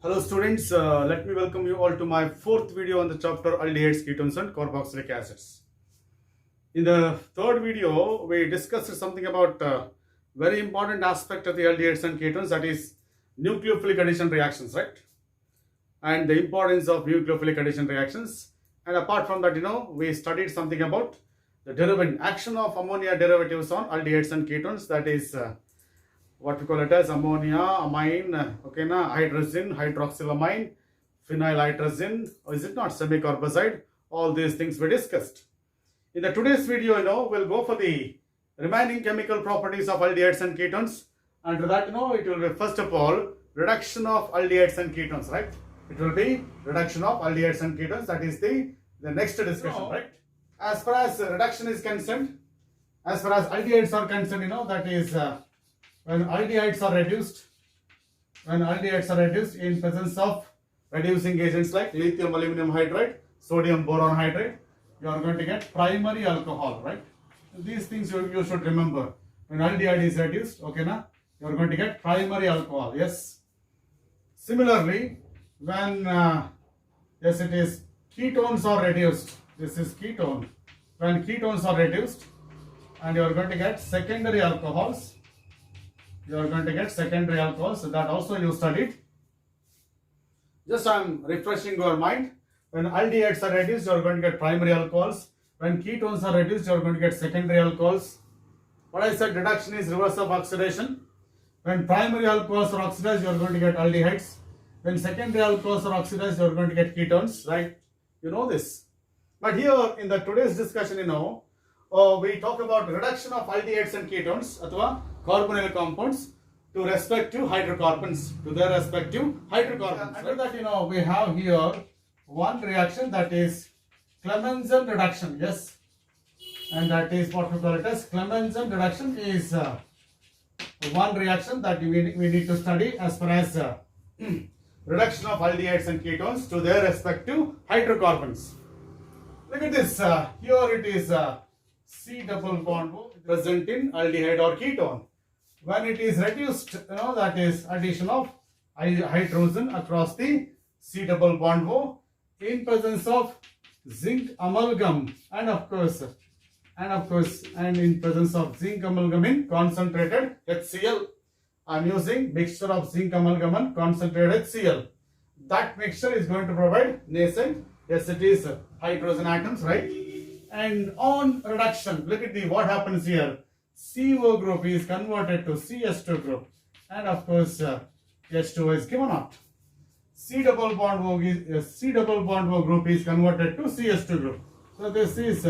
Hello students, let me welcome you all to my fourth video on the chapter aldehydes, ketones and carboxylic acids. In the third video, we discussed something about very important aspect of the aldehydes and ketones, that is nucleophilic addition reactions, right? And the importance of nucleophilic addition reactions. And apart from that, we studied something about the action of ammonia derivatives on aldehydes and ketones, that is what we call it as ammonia, amine, okay, hydrazine, hydroxylamine, phenyl is it not, semicarbaxide, all these things we discussed. In the today's video, we'll go for the remaining chemical properties of aldehydes and ketones. And that, it will be first of all, reduction of aldehydes and ketones, right? It will be reduction of aldehydes and ketones, that is the next discussion, right? As far as reduction is concerned, as far as aldehydes are concerned, that is when aldehydes are reduced in presence of reducing agents like lithium aluminum hydride, sodium boron hydride, you are going to get primary alcohol, right? These things you should remember. When aldehyde is reduced, okay, you are going to get primary alcohol. Yes. Similarly, when yes, it is ketones are reduced. This is ketone. When ketones are reduced, and you are going to get secondary alcohols. You are going to get secondary alcohols. So that also you studied. Just I am refreshing your mind. When aldehydes are reduced, you are going to get primary alcohols. When ketones are reduced, you are going to get secondary alcohols. What I said, reduction is reverse of oxidation. When primary alcohols are oxidized, you are going to get aldehydes. When secondary alcohols are oxidized, you are going to get ketones, right? You know this. But here in the today's discussion, we talk about reduction of aldehydes and ketones, athwa carbonyl compounds to respective hydrocarbons, to their respective hydrocarbons. Under that, we have here one reaction, that is Clemmensen reduction. Yes, and that is what we call it as Clemmensen reduction is one reaction that we need to study as far as reduction of aldehydes and ketones to their respective hydrocarbons. Look at this. Here it is C double bond O present in aldehyde or ketone. When it is reduced, that is addition of hydrogen across the C double bond O in presence of zinc amalgam, and in presence of zinc amalgam in concentrated HCl. I am using mixture of zinc amalgam and concentrated HCl. That mixture is going to provide nascent, yes, it is hydrogen atoms, right? And on reduction, look at what happens here. CO group is converted to CS2 group, and H2O is given out. C double bond O group is converted to CS2 group. So this is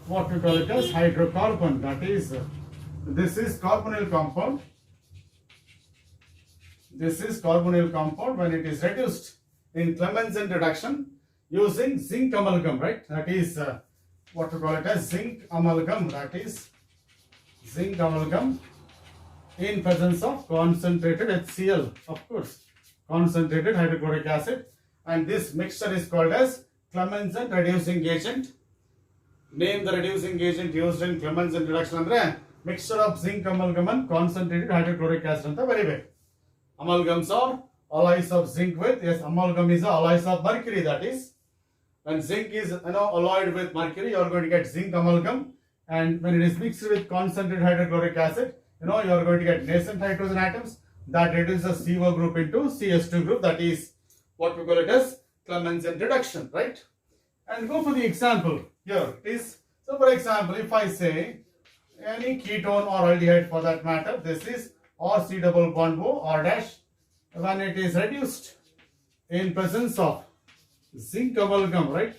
what we call it as hydrocarbon. That is, this is carbonyl compound. This is carbonyl compound when it is reduced in Clemmensen reduction using zinc amalgam, right? That is what we call it as zinc amalgam. That is zinc amalgam in presence of concentrated HCl, concentrated hydrochloric acid, and this mixture is called as Clemmensen reducing agent. Name the reducing agent used in Clemmensen reduction andre mixture of zinc amalgam and concentrated hydrochloric acid anta very big. Amalgams are alloys of zinc with, yes, amalgam is alloys of mercury. That is, when zinc is alloyed with mercury, you are going to get zinc amalgam, and when it is mixed with concentrated hydrochloric acid, you are going to get nascent hydrogen atoms that reduces CO group into CS2 group. That is what we call it as Clemmensen reduction, right? And go for the example. Here it is. So for example, if I say any ketone or aldehyde for that matter, this is RC double bond O R dash, when it is reduced in presence of zinc amalgam, right?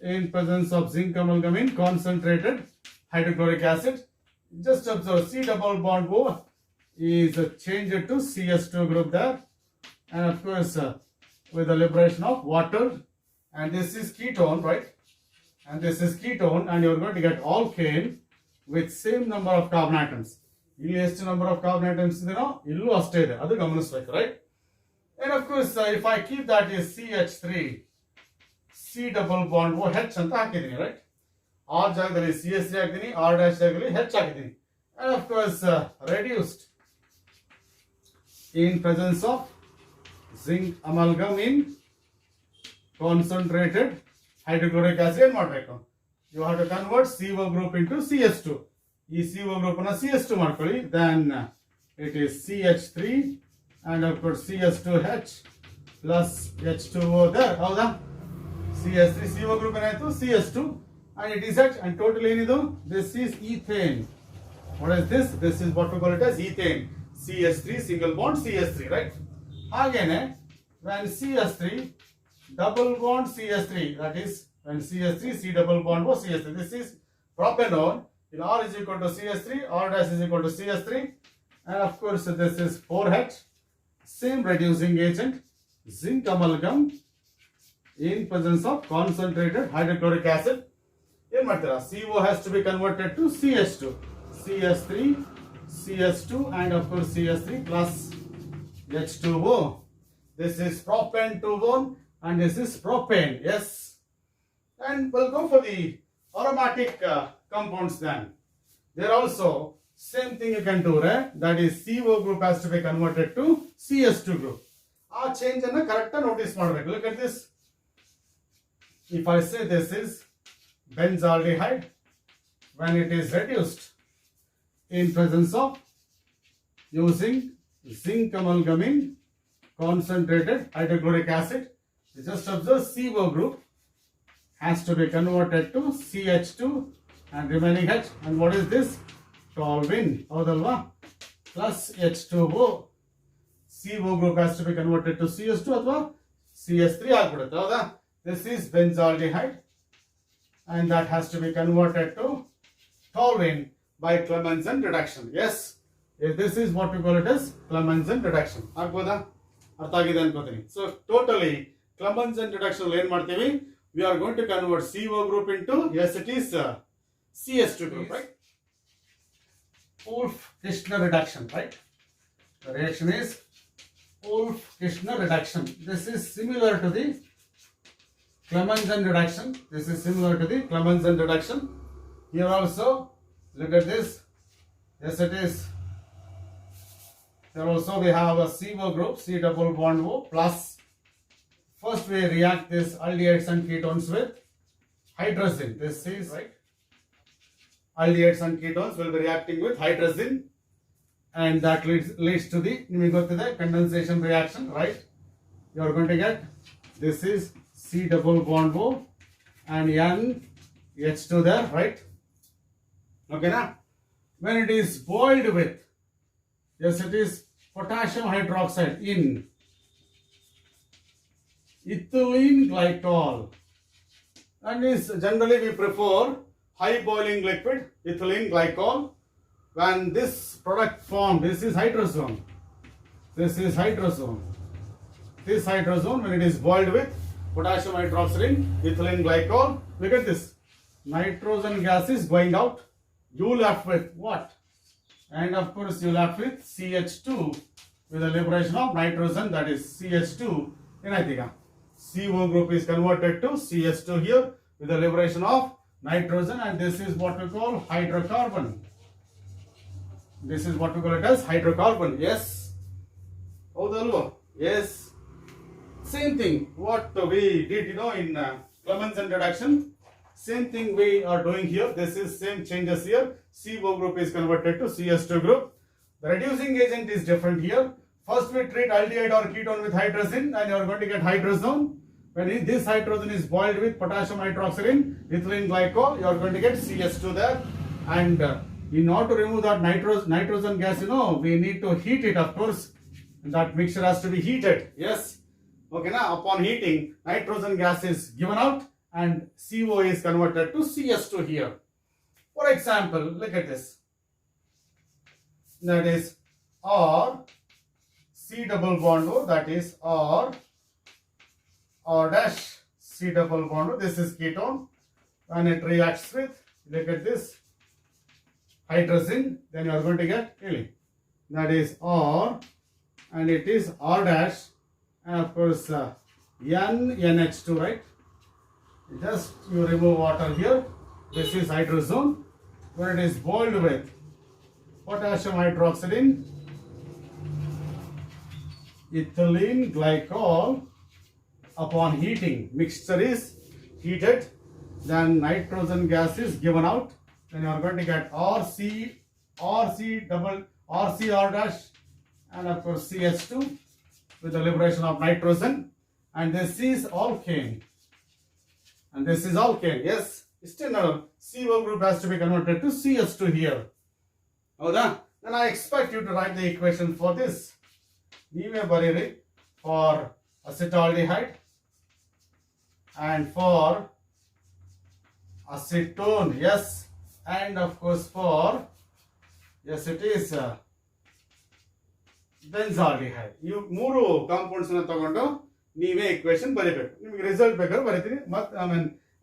In presence of zinc amalgam in concentrated hydrochloric acid, just observe C double bond O is changed to CS2 group there, and with the liberation of water, and this is ketone, right? And this is ketone, and you are going to get alkane with same number of carbon atoms. ಇಲ್ಲಿ ಎಷ್ಟು number of carbon atoms ಇದೆನೋ ಇಲ್ಲೂ ಅಷ್ಟೇ ಇದೆ, ಅದು ಗಮನಿಸಬೇಕು, right? And if I keep that is CH3, C double bond O H ಅಂತ ಹಾಕಿದ್ದೀನಿ, right? R ಜಾಗದಲ್ಲಿ CH3 ಹಾಕಿದ್ದೀನಿ, R dash ಜಾಗದಲ್ಲಿ H ಹಾಕಿದ್ದೀನಿ, and reduced in presence of zinc amalgam in concentrated hydrochloric acid and ಮಾಡಬೇಕು. You have to convert CO group into CS2. ಈ CO group ಅನ್ನು CS2 ಮಾಡ್ಕೊಳ್ಳಿ. Then it is CH3 and of course CS2H plus H2O there. ಹೌದಾ? CS3 CO group ಏನಾಯ್ತು? CS2 and it is H and total ಏನಿದು? This is ethane. What is this? This is what we call it as ethane. CH3 single bond CH3, right? ಹಾಗೇನೆ when CH3 double bond CH3, that is when CH3 C double bond O CH3. This is propanone. In R is equal to CH3, R dash is equal to CH3, and of course this is 4H. Same reducing agent, zinc amalgam in presence of concentrated hydrochloric acid. ಏನು ಮಾಡ್ತೀರಾ? CO has to be converted to CH2, CH3, CH2, and of course CH3 plus H2O. This is propane 2-1 and this is propane. Yes, and we'll go for the aromatic compounds then. There also same thing you can do, right? That is CO group has to be converted to CS2 group. ಆ change ಅನ್ನು correct ಆಗಿ notice ಮಾಡಬೇಕು. Look at this. If I say this is benzaldehyde, when it is reduced in presence of using zinc amalgam in concentrated hydrochloric acid, just observe CO group has to be converted to CH2 and remaining H. And what is this? Toluene, ಹೌದಲ್ವಾ? Plus H2O. CO group has to be converted to CS2 ಅಥವಾ CS3 ಆಗ್ಬಿಡುತ್ತೆ, ಹೌದಾ? This is benzaldehyde and that has to be converted to toluene by Clemmensen reduction. Yes, this is what we call it as Clemmensen reduction. ಆಗ್ಬೋದಾ? ಅರ್ಥ ಆಗಿದೆ ಅನ್ಕೋತೀನಿ. So totally Clemmensen reduction ಅಲ್ಲಿ ಏನ್ ಮಾಡ್ತೀವಿ? We are going to convert CO group into, yes, it is CS2 group, right? Wolff-Kishner reduction, right? The reaction is Wolff-Kishner reduction. This is similar to the Clemmensen reduction. This is similar to the Clemmensen reduction. Here also, look at this. Yes, it is. Here also we have a CO group, C double bond O plus. First we react this aldehydes and ketones with hydrazine. This is right. Aldehydes and ketones will be reacting with hydrazine, and that leads to the condensation reaction, right? You are going to get this is C double bond O and NH2 there, right? Okay, now when it is boiled with, yes, it is potassium hydroxide in ethylene glycol, and is generally we prefer high boiling liquid ethylene glycol. When this product formed, this is hydrazone. This is hydrazone. This hydrazone, when it is boiled with potassium hydroxide in ethylene glycol, look at this. Nitrogen gas is going out. You left with what? And of course you left with CH2 with the liberation of nitrogen, that is CH2. ಏನಾಯ್ತೀಗ? CO group is converted to CS2 here with the liberation of nitrogen, and this is what we call hydrocarbon. This is what we call it as hydrocarbon. Yes. ಹೌದಲ್ವಾ? Yes. Same thing what we did, in Clemmensen reduction. Same thing we are doing here. This is same changes here. CO group is converted to CS2 group. The reducing agent is different here. First we treat aldehyde or ketone with hydrazine, and you are going to get hydrazone. When this hydrazine is boiled with potassium hydroxide in ethylene glycol, you are going to get CS2 there. And in order to remove that nitrogen gas, we need to heat it, of course. That mixture has to be heated. Yes. Okay, now upon heating, nitrogen gas is given out and CO is converted to CS2 here. For example, look at this. That is R C double bond O, that is R dash C double bond O. This is ketone. When it reacts with, look at this, hydrazine, then you are going to get really, that is R, and it is R dash, and of course NH2, right? Just you remove water here. This is hydrazone. When it is boiled with potassium hydroxide in ethylene glycol upon heating. Mixture is heated, then nitrogen gas is given out. Then you are going to get RC dash, and of course CH2 with the liberation of nitrogen. And this is alkane. And this is alkane. Yes, still no. CO group has to be converted to CH2 here. Then I expect you to write the equation for this. Neeve bariri for acetaldehyde and for acetone. Yes, and of course for, yes, it is benzaldehyde. You ಮೂರು compounds na tagondu neeve equation ಬರಿಬೇಕು. ನಿಮಗೆ result ಬೇಕಾದ್ರೆ ಬರಿತೀನಿ.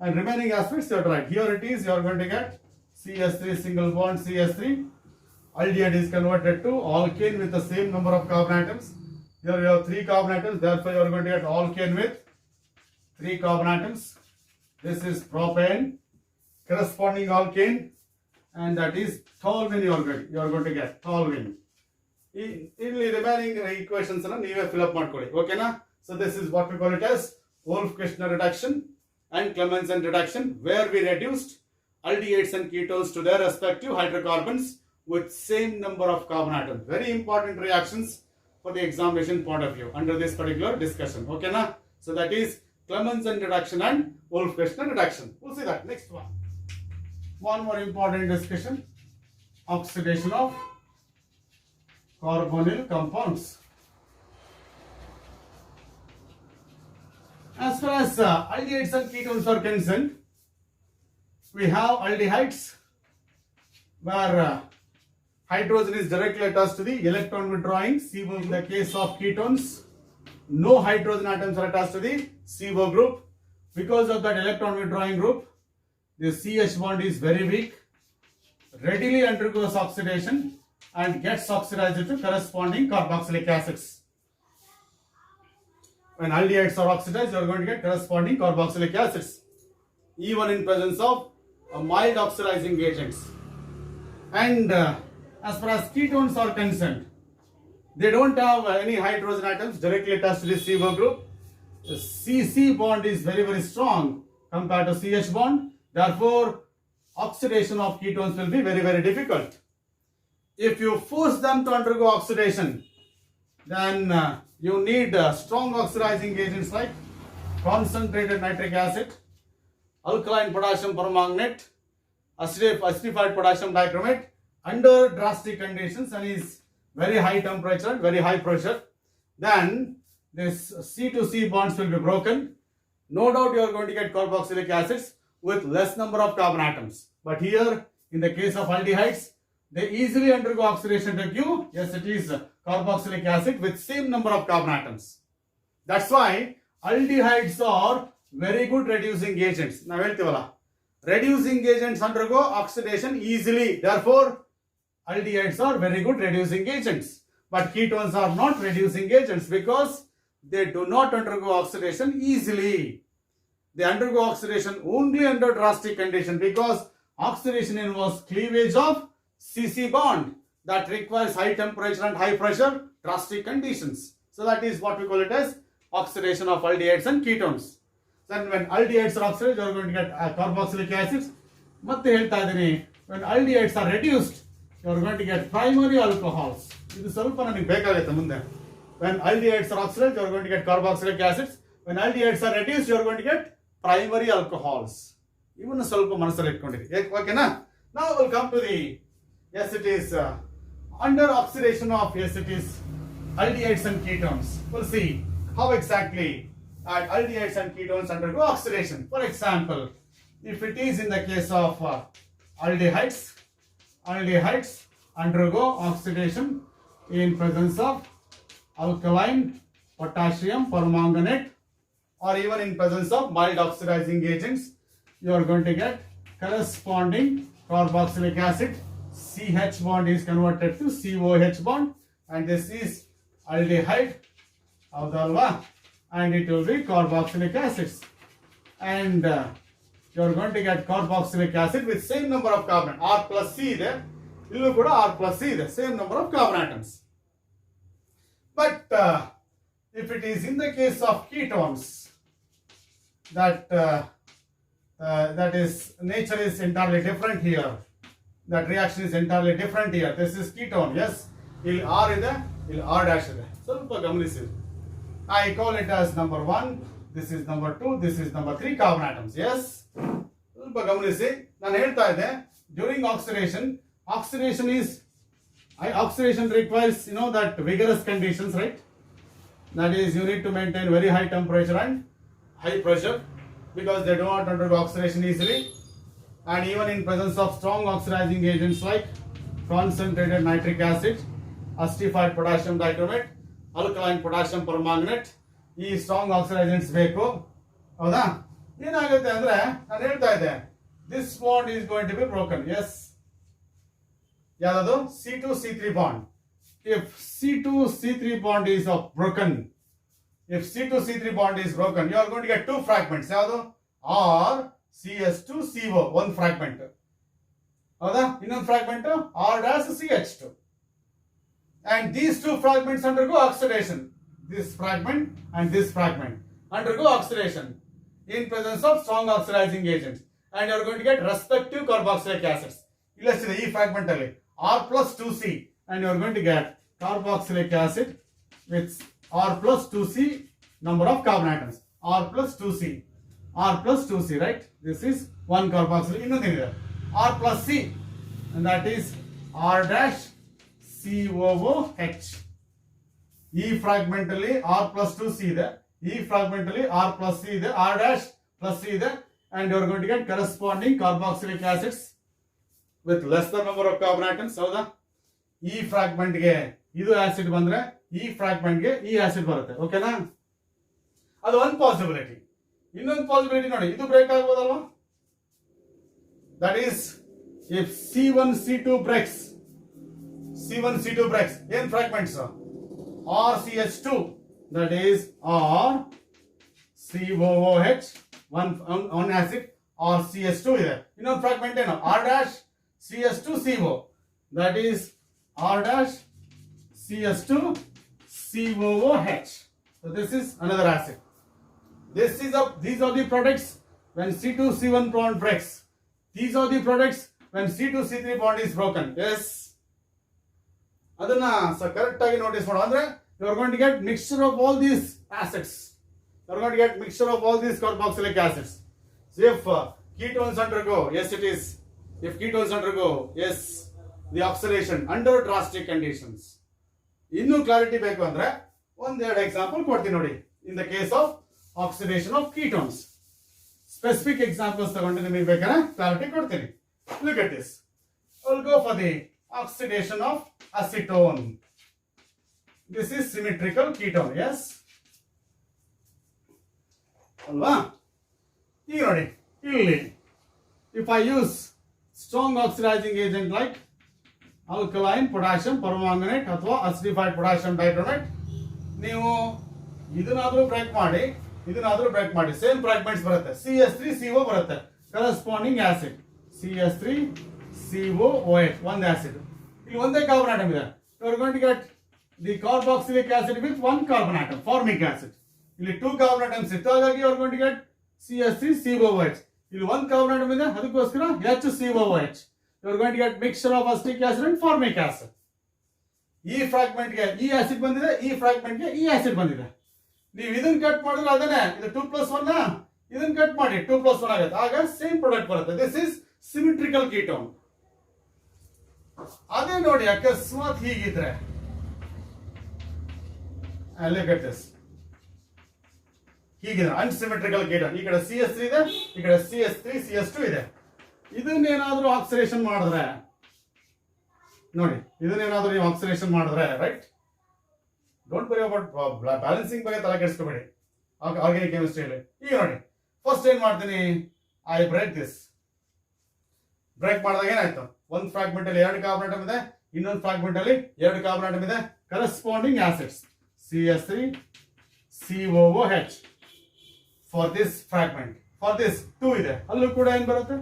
And remaining aspects you have to write. Here it is, you are going to get CH3 single bond CH3. Aldehyde is converted to alkane with the same number of carbon atoms. Here you have 3 carbon atoms, therefore you are going to get alkane with 3 carbon atoms. This is propane, corresponding alkane, and that is toluene you are going to get toluene. In the remaining equations you fill up ಮಾಡ್ಕೊಳ್ಳಿ. Okay na? So this is what we call it as Wolff-Kishner reduction and Clemmensen reduction, where we reduced aldehydes and ketones to their respective hydrocarbons with same number of carbon atoms. Very important reactions for the examination point of view under this particular discussion. Okay na? So that is Clemmensen reduction and Wolff-Kishner reduction. We'll see that. Next one. One more important discussion. Oxidation of carbonyl compounds. As far as aldehydes and ketones are concerned, we have aldehydes where hydrogen is directly attached to the electron withdrawing CO. In the case of ketones, no hydrogen atoms are attached to the CO group. Because of that electron withdrawing group, the CH bond is very weak, readily undergoes oxidation and gets oxidized to corresponding carboxylic acids. When aldehydes are oxidized, you are going to get corresponding carboxylic acids, even in presence of mild oxidizing agents. And as far as ketones are concerned, they don't have any hydrogen atoms directly attached to the CO group. The CC bond is very, very strong compared to CH bond. Therefore, oxidation of ketones will be very, very difficult. If you force them to undergo oxidation, then you need strong oxidizing agents like concentrated nitric acid, alkaline potassium permanganate, acidified potassium dichromate under drastic conditions and is very high temperature and very high pressure. Then this C to C bonds will be broken. No doubt you are going to get carboxylic acids with less number of carbon atoms. But here, in the case of aldehydes, they easily undergo oxidation to Q. Yes, it is carboxylic acid with same number of carbon atoms. That's why aldehydes are very good reducing agents. Now, reducing agents undergo oxidation easily. Therefore, aldehydes are very good reducing agents. But ketones are not reducing agents because they do not undergo oxidation easily. They undergo oxidation only under drastic condition because oxidation involves cleavage of CC bond that requires high temperature and high pressure drastic conditions. So that is what we call it as oxidation of aldehydes and ketones. Then when aldehydes are oxidized, you are going to get carboxylic acids. When aldehydes are reduced, you are going to get primary alcohols. When aldehydes are oxidized, you are going to get carboxylic acids. When aldehydes are reduced, you are going to get primary alcohols. Even okay na? Now we'll come to the, yes, it is under oxidation of, yes, it is aldehydes and ketones. We'll see how exactly aldehydes and ketones undergo oxidation. For example, if it is in the case of aldehydes undergo oxidation in presence of alkaline potassium permanganate or even in presence of mild oxidizing agents, you are going to get corresponding carboxylic acid. CH bond is converted to COH bond and this is aldehyde and it will be carboxylic acids. And you are going to get carboxylic acid with same number of carbon, R plus C there. R plus C there, same number of carbon atoms. But if it is in the case of ketones, that is nature is entirely different here. That reaction is entirely different here. This is ketone, yes. ಇಲ್ಲಿ R ಇದೆ, ಇಲ್ಲಿ R dash ಇದೆ. ಸ್ವಲ್ಪ ಗಮನಿಸಿ. I call it as number 1. This is number 2. This is number 3 carbon atoms. Yes. ಸ್ವಲ್ಪ ಗಮನಿಸಿ. ನಾನು ಹೇಳ್ತಾ ಇದ್ದೆ during oxidation requires that vigorous conditions, right? That is, you need to maintain very high temperature and high pressure because they do not undergo oxidation easily, and even in presence of strong oxidizing agents like concentrated nitric acid, acidified potassium dichromate, alkaline potassium permanganate, ಈ strong oxidants ಬೇಕು. ಹೌದಾ? ಏನಾಗುತ್ತೆ ಅಂದ್ರೆ ನಾನು ಹೇಳ್ತಾ ಇದ್ದೆ this bond is going to be broken. Yes, ಯಾವುದು? C2C3 bond. If C2C3 bond is broken, if C2C3 bond is broken, you are going to get two fragments. ಯಾವುದು? R CS2CO, one fragment. ಹೌದಾ? ಇನ್ನೊಂದು fragment R dash CH2. And these two fragments undergo oxidation. This fragment and this fragment undergo oxidation in presence of strong oxidizing agents, and you are going to get respective carboxylic acids. ಇಲ್ಲಷ್ಟಿದೆ ಈ fragment ಅಲ್ಲಿ R plus 2C, and you are going to get carboxylic acid with R plus 2C number of carbon atoms. R plus 2C, right? This is one carboxylic. ಇನ್ನೊಂದಿದೆ R plus C, and that is R dash COOH. ಈ fragment ಅಲ್ಲಿ R plus 2C ಇದೆ, ಈ fragment ಅಲ್ಲಿ R plus C ಇದೆ, R dash plus C ಇದೆ, and you are going to get corresponding carboxylic acids with lesser number of carbon atoms. ಹೌದಾ? ಈ fragment ಗೆ ಇದು ಆಸಿಡ್ ಬಂದ್ರೆ ಈ ಫ್ರಾಗ್ಮೆಂಟ್ ಗೆ ಈ ಆಸಿಡ್ ಬರುತ್ತೆ. ಓಕೆನಾ? ಅದು ಒಂದು ಪಾಸಿಬಿಲಿಟಿ. ಇನ್ನೊಂದು ಪಾಸಿಬಿಲಿಟಿ ನೋಡಿ, ಇದು ಬ್ರೇಕ್ ಆಗ್ಬೋದಲ್ವಾ? That is if C1C2 breaks, ಏನ್ fragments? RCH2, that is RCOOH, one acid, RCH2 ಇದೆ. ಇನ್ನೊಂದು ಫ್ರಾಗ್ಮೆಂಟ್ ಏನು? R dash CS2CO, that is R dash CS2COOH. So this is another acid. These are the products when C2C1 bond breaks. These are the products when C2C3 bond is broken. Yes. ಅದನ್ನ correct ಆಗಿ notice ಮಾಡೋ ಅಂದ್ರೆ you are going to get mixture of all these acids. You are going to get mixture of all these carboxylic acids. So if ketones undergo, yes it is. If ketones undergo, yes, the oxidation under drastic conditions. ಇನ್ನೂ clarity ಬೇಕು ಅಂದ್ರೆ ಒಂದೆರಡು example ಕೊಡ್ತೀನಿ ನೋಡಿ. In the case of oxidation of ketones, specific examples ತಗೊಂಡು ನಿಮಗೆ ಬೇಕಾದ್ರೆ clarity ಕೊಡ್ತೀನಿ. Look at this. We'll go for the oxidation of acetone. This is symmetrical ketone, yes? ಅಲ್ವಾ? ಈಗ ನೋಡಿ ಇಲ್ಲಿ if I use strong oxidizing agent like alkaline potassium permanganate ಅಥವಾ acidified potassium dichromate, ನೀವು ಇದನ್ನಾದ್ರೂ ಬ್ರೇಕ್ ಮಾಡಿ ಸೇಮ್ ಫ್ರಾಗ್ಮೆಂಟ್ಸ್ ಬರುತ್ತೆ. CS3CO ಬರುತ್ತೆ, corresponding acid CS3COOH, ಒಂದು ಆಸಿಡ್. ಇಲ್ಲಿ ಒಂದೇ ಕಾರ್ಬನ್ ಆಟಮ್ ಇದೆ. You are going to get the carboxylic acid with one carbon atom, formic acid. ಇಲ್ಲಿ 2 carbon atoms ಇತ್ತು, ಹಾಗಾಗಿ you are going to get CS3COOH. ಇಲ್ಲಿ 1 carbon atom ಇದೆ, ಅದಕ್ಕೋಸ್ಕರ HCOOH. You are going to get mixture of acetic acid and formic acid. ಈ fragment ಗೆ ಈ acid ಬಂದಿದೆ, ಈ ಫ್ರಾಗ್ಮೆಂಟ್ ಗೆ ಈ ಆಸಿಡ್ ಬಂದಿದೆ. ನೀವು ಇದನ್ನ ಕಟ್ ಮಾಡಿದ್ರೆ ಅದನ್ನೇ ಇದು 2+1 ಇದನ್ನ ಕಟ್ ಮಾಡಿ 2+1 ಆಗುತ್ತೆ, ಆಗ ಸೇಮ್ ಪ್ರಾಡಕ್ಟ್ ಬರುತ್ತೆ. This is symmetrical ketone. ಅದೇ ನೋಡಿ ಅಕಸ್ಮಾತ್ ಹೀಗಿದ್ರೆ look at this. ಹೀಗಿದೆ ಅನ್ಸಿಮೆಟ್ರಿಕಲ್ ಕೀಟೋನ್. ಈ ಕಡೆ CS3 ಇದೆ, ಈ ಕಡೆ CS3CS2 ಇದೆ. ಇದನ್ನೇನಾದ್ರೂ ಆಕ್ಸಿಡೇಷನ್ ಮಾಡಿದ್ರೆ ನೋಡಿ, ಇದನ್ನೇನಾದ್ರೂ ನೀವು ಆಕ್ಸಿಡೇಷನ್ ಮಾಡಿದ್ರೆ, right, don't worry about balancing ಬಗ್ಗೆ ತಲೆ ಕೆಡಿಸ್ಕೋಬೇಡಿ ಆರ್ಗ್ಯಾನಿಕ್ ಕೆಮಿಸ್ಟ್ರಿಯಲ್ಲಿ. ಈಗ ನೋಡಿ ಫಸ್ಟ್ ಏನ್ ಮಾಡ್ತೀನಿ, ಐ ಬ್ರೇಕ್ ದಿಸ್. ಬ್ರೇಕ್ ಮಾಡಿದಾಗ ಏನಾಯ್ತು, ಒಂದು ಫ್ರಾಗ್ಮೆಂಟ್ ಅಲ್ಲಿ 2 ಕಾರ್ಬನ್ ಆಟಮ್ ಇದೆ, ಇನ್ನೊಂದು ಫ್ರಾಗ್ಮೆಂಟ್ ಅಲ್ಲಿ 2 ಕಾರ್ಬನ್ ಆಟಮ್ ಇದೆ, corresponding acids CS3COOH for this fragment. For this 2 ಇದೆ, ಅಲ್ಲೂ ಕೂಡ ಏನ್ ಬರುತ್ತೆ,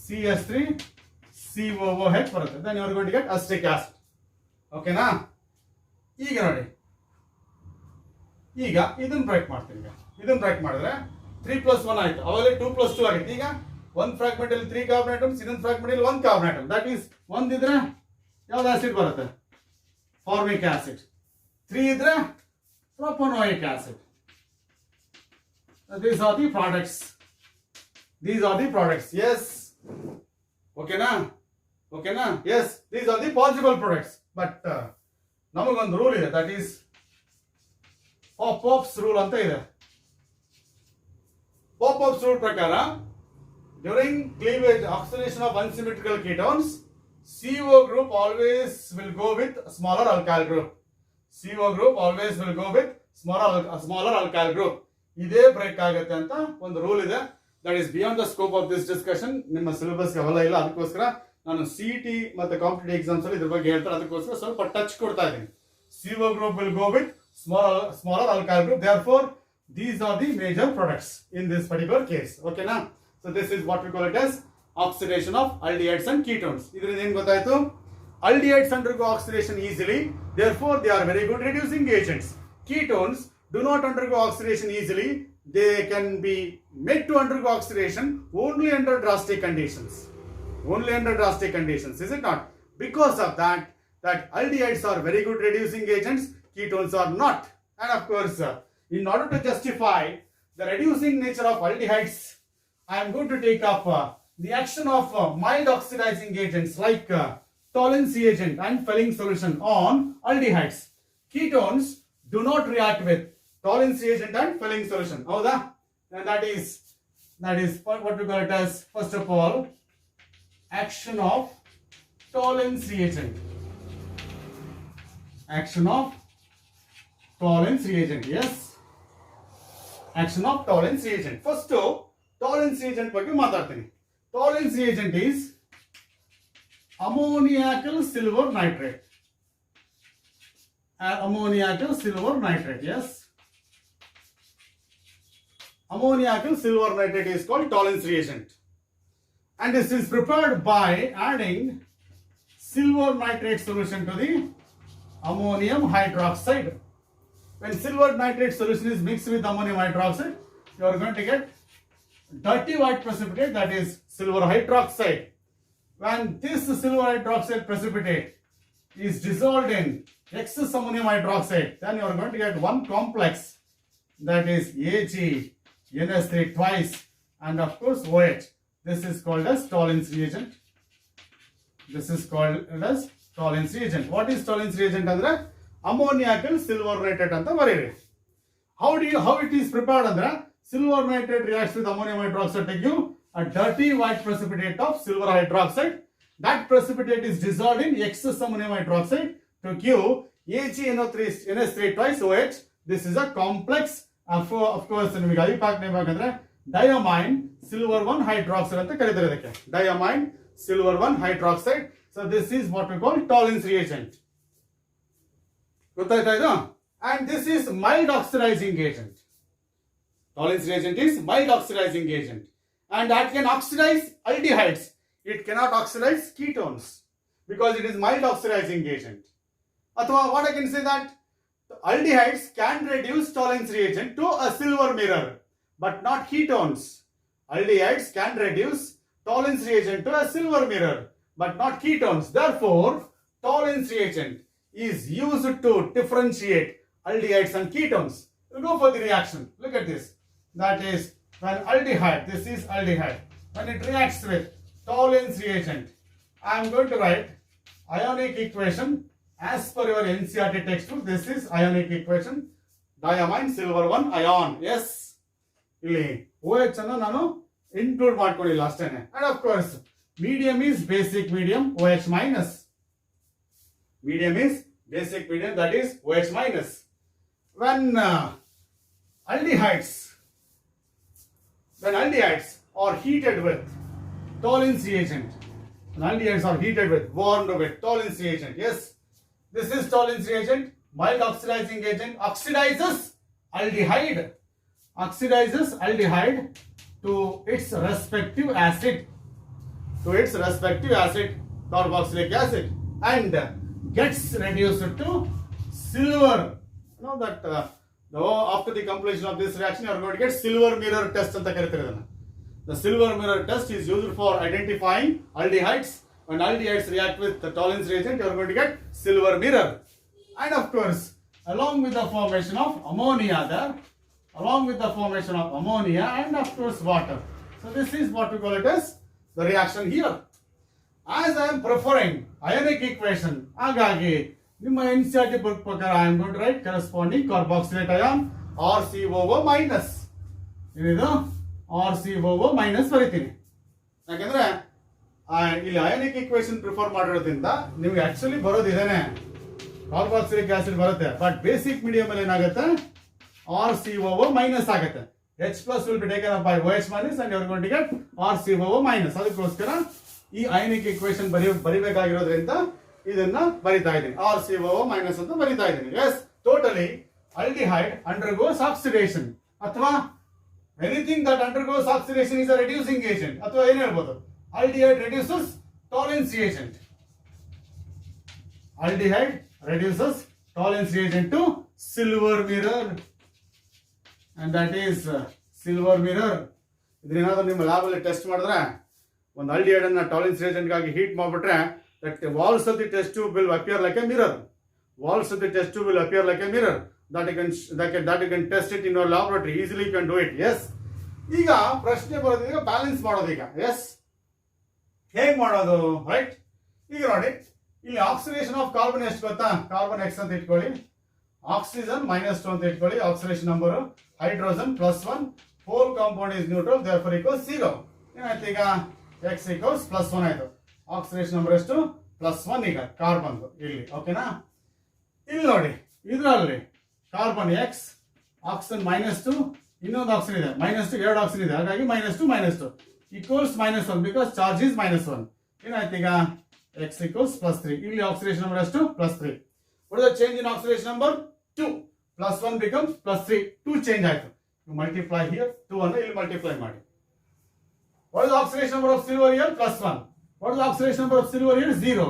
CS3COOH ಬರುತ್ತೆ. Then you are going to get acetic acid. ಓಕೆನಾ? ಈಗ ನೋಡಿ ಈಗ ಇದನ್ನ ಬ್ರೇಕ್ ಮಾಡ್ತೀನಿ. ಈಗ ಇದನ್ನ ಬ್ರೇಕ್ ಮಾಡಿದ್ರೆ 3+1 ಆಯ್ತು. ಅವಾಗಲೇ 2+2 ಆಗಿತ್ತು. ಈಗ ಒಂದು ಫ್ರಾಗ್ಮೆಂಟ್ ಅಲ್ಲಿ 3 ಕಾರ್ಬನ್ ಆಟಮ್ಸ್, ಇನ್ನೊಂದು ಫ್ರಾಗ್ಮೆಂಟ್ ಅಲ್ಲಿ 1 ಕಾರ್ಬನ್ ಆಟಮ್. ದಟ್ ಈಸ್ ಒಂದಿದ್ರೆ ಯಾವ್ದು ಆಸಿಡ್ ಬರುತ್ತೆ? Formic acid. 3 ಇದ್ರೆ ಪ್ರೊಪನೋಯಿಕ್ acid. These are the products. These are the products. Yes. Okay na? Okay na? Yes. These are the possible products. But ನಮಗೊಂದು rule ಇದೆ. That is Pop's rule ಅಂತ ಇದೆ. Pop's rule ಪ್ರಕಾರ during cleavage oxidation of unsymmetrical ketones, CO group always will go with smaller alkyl group. CO group always will go with smaller alkyl group. ಇದೇ break ಆಗುತ್ತೆ ಅಂತ ಒಂದು rule ಇದೆ. That is beyond the scope of this discussion. ನಿಮ್ಮ syllabus ಅವೆಲ್ಲ ಇಲ್ಲ. ಅದಕ್ಕೋಸ್ಕರ ನಾನು ಸಿಇಟಿ ಮತ್ತೆ ಕಾಂಪಿಟೇಟಿವ್ ಎಕ್ಸಾಮ್ಸ್ ಅಲ್ಲಿ ಇದ್ರ ಬಗ್ಗೆ ಹೇಳ್ತಾರೆ. ಅದಕ್ಕೋಸ್ಕರ ಸ್ವಲ್ಪ ಟಚ್ ಕೊಡ್ತಾ ಇದ್ದೀನಿ. CO group will go with smaller alkyl group. Therefore, these are the major products in this particular case. Okay na? So this is what we call it as oxidation of aldehydes and ketones. ಇದರಿಂದ ಏನು ಗೊತ್ತಾಯ್ತು? Aldehydes undergo oxidation easily. Therefore, they are very good reducing agents. Ketones do not undergo oxidation easily. They can be made to undergo oxidation only under drastic conditions. Only under drastic conditions, is it not? Because of that aldehydes are very good reducing agents, ketones are not. And of course, in order to justify the reducing nature of aldehydes, I am going to take up the action of mild oxidizing agents like Tollens reagent and Fehling solution on aldehydes. Ketones do not react with Tollens reagent and Fehling solution. Howda? And that is what we call it as, first of all, action of Tollens reagent. Action of Tollens reagent. Yes. Action of Tollens reagent. First, Tollens reagent ಬಗ್ಗೆ ಮಾತಾಡ್ತೀನಿ. Tollens reagent is ammoniacal silver nitrate. Ammoniacal silver nitrate. Yes. Ammoniacal silver nitrate is called Tollens reagent. And this is prepared by adding silver nitrate solution to the ammonium hydroxide. When silver nitrate solution is mixed with ammonium hydroxide, you are going to get dirty white precipitate, that is silver hydroxide. When this silver hydroxide precipitate is dissolved in excess ammonium hydroxide, then you are going to get one complex, that is AgNS3 twice, and of course OH. This is called as Tollens reagent. This is called as Tollens reagent. What is Tollens reagent? Andre ammoniacal silver nitrate anta bariri. How it is prepared? Andre silver nitrate reacts with ammonium hydroxide to give a dirty white precipitate of silver hydroxide. That precipitate is dissolved in excess ammonium hydroxide to give AgNO3 twice OH. This is a complex. Of course, ನಿಮಗೆ ಐಪಾಕ್ name ಆಗಂದ್ರೆ diamine silver 1 hydroxide ಅಂತ ಕರೀತಾರೆ ಇದಕ್ಕೆ. Diamine silver 1 hydroxide. So this is what we call Tollens reagent. ಗೊತ್ತಾಯ್ತಾ ಇದು? And this is mild oxidizing agent. Tollens reagent is mild oxidizing agent. And that can oxidize aldehydes. It cannot oxidize ketones because it is mild oxidizing agent. Athwa what I can say that aldehydes can reduce Tollens reagent to a silver mirror, but not ketones. Aldehydes can reduce Tollens reagent to a silver mirror, but not ketones. Therefore, Tollens reagent is used to differentiate aldehydes and ketones. We'll go for the reaction. Look at this. That is when aldehyde, this is aldehyde, when it reacts with Tollens reagent, I am going to write ionic equation as per your NCERT textbook. This is ionic equation. Diamine silver 1 ion. Yes. ಇಲ್ಲಿ OH ಅನ್ನು ನಾನು include ಮಾಡ್ಕೊಂಡಿಲ್ಲ ಅಷ್ಟೇನೆ. And of course, medium is basic medium OH minus. Medium is basic medium, that is OH minus. When aldehydes are heated with Tollens reagent, when aldehydes are heated with, warmed with Tollens reagent, yes, this is Tollens reagent, mild oxidizing agent, oxidizes aldehyde to its respective acid, carboxylic acid, and gets reduced to silver. You know that After the completion of this reaction, you are going to get silver mirror test ಅಂತ ಕರೀತಾರೆ ಇದನ್ನ. The silver mirror test is used for identifying aldehydes. When aldehydes react with the Tollens reagent, you are going to get silver mirror. And of course, along with the formation of ammonia there, along with the formation of ammonia and of course water. So this is what we call it as the reaction here. As I am preferring ionic equation, ಹಾಗಾಗಿ ನಿಮ್ಮ NCERT book ಪ್ರಕಾರ I am going to write corresponding carboxylate ion RCOO minus. ಏನಿದು RCOO minus ಬರೀತೀನಿ. ಯಾಕಂದ್ರೆ ಇಲ್ಲಿ ionic equation prefer ಮಾಡಿರೋದ್ರಿಂದ ನಿಮ್ಗೆ actually ಬರೋದು ಇದೇನೆ, ಕಾರ್ಬಾಕ್ಸಿಲಿಕ್ ಆಸಿಡ್ ಬರುತ್ತೆ, ಬಟ್ ಬೇಸಿಕ್ ಮೀಡಿಯಂ ಅಲ್ಲಿ ಏನಾಗುತ್ತೆ RCOO minus ಆಗುತ್ತೆ. H plus will be taken up by OH minus and you are going to get RCOO minus. ಅದಕ್ಕೋಸ್ಕರ ಈ ಅಯಾನಿಕ್ ಈಕ್ವೇಶನ್ ಬರಿಬೇಕಾಗಿರೋದ್ರಿಂದ ಇದನ್ನ ಬರಿತಾ ಇದ್ದೀನಿ, RCOO minus ಅಂತ ಬರಿತಾ ಇದ್ದೀನಿ. Yes, totally aldehyde undergoes oxidation ಅಥವಾ anything that undergoes oxidation is a reducing agent ಅಥವಾ ಏನು ಹೇಳ್ಬೋದು, aldehyde reduces Tollens reagent. Aldehyde reduces Tollens reagent to silver mirror, and that is silver mirror. ಇದನ್ನೇನಾದ್ರೂ ನಿಮ್ಮ lab ಅಲ್ಲಿ test ಮಾಡಿದ್ರೆ ಒಂದು aldehyde ಅನ್ನ Tollens reagent ಗಾಗಿ ಹೀಟ್ ಮಾಡಿಬಿಟ್ರೆ that walls of the test tube will appear like a mirror. Walls of the test tube will appear like a mirror. That you can test it in your laboratory. Easily you can do it. Yes. ಈಗ ಪ್ರಶ್ನೆ ಬರೋದು, ಈಗ balance ಮಾಡೋದು. ಈಗ S, ಹೇಗೆ ಮಾಡೋದು, right? ಈಗ ನೋಡಿ, ಇಲ್ಲಿ ಆಕ್ಸಿಡೇಷನ್ ಆಫ್ ಕಾರ್ಬನ್ ಎಷ್ಟು ಗೊತ್ತಾ? ಕಾರ್ಬನ್ ಎಕ್ಸ್ ಅಂತ ಇಟ್ಕೊಳ್ಳಿ, ಆಕ್ಸಿಜನ್ -2 ಅಂತ ಇಟ್ಕೊಳ್ಳಿ, oxidation number, hydrogen +1, whole compound is neutral, therefore equals 0. ಏನಾಯ್ತು ಈಗ? ಎಕ್ಸ್ ಈಕ್ವಲ್ಸ್ +1 ಆಯ್ತು. ಆಕ್ಸಿಡೇಷನ್ ನಂಬರ್ ಎಷ್ಟು? +1 ಈಗ ಕಾರ್ಬನ್ ಇಲ್ಲಿ. ಓಕೆನಾ? ಇಲ್ಲಿ ನೋಡಿ, ಇದರಲ್ಲಿ ಕಾರ್ಬನ್ ಎಕ್ಸ್, ಆಕ್ಸಿಜನ್ -2, ಇನ್ನೊಂದು ಆಕ್ಸಿಜನ್ ಇದೆ -2, ಎರಡು ಆಕ್ಸಿಜನ್ ಇದೆ, ಹಾಗಾಗಿ -2 ಈಕ್ವಲ್ಸ್ -1 ಬಿಕಾಸ್ ಚಾರ್ಜ್ ಇಸ್ -1. ಏನಾಯ್ತು ಈಗ? X equals +3. ಇಲ್ಲಿ ಆಕ್ಸಿಡೇಷನ್ ನಂಬರ್ ಎಷ್ಟು? +3. What is the change in oxidation number? 2. +1 becomes +3. 2 change ಆಯ್ತು. ಯು ಮಲ್ಟಿಪ್ಲೈ ಹಿಯರ್, 2 ಅನ್ನು ಇಲ್ಲಿ ಮಲ್ಟಿಪ್ಲೈ ಮಾಡಿ. What is oxidation number of silver here? +1. What is oxidation number of silver here? 0.